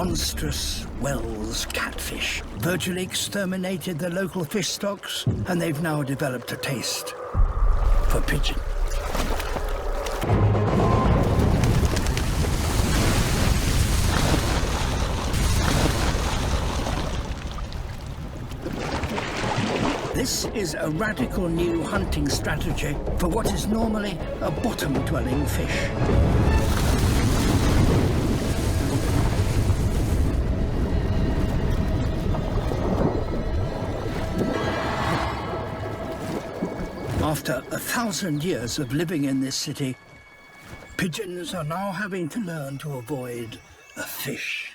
monstrous Wells catfish virtually exterminated the local fish stocks, and they've now developed a taste for pigeon. This is a radical new hunting strategy for what is normally a bottom-dwelling fish. After 1,000 years of living in this city, pigeons are now having to learn to avoid a fish.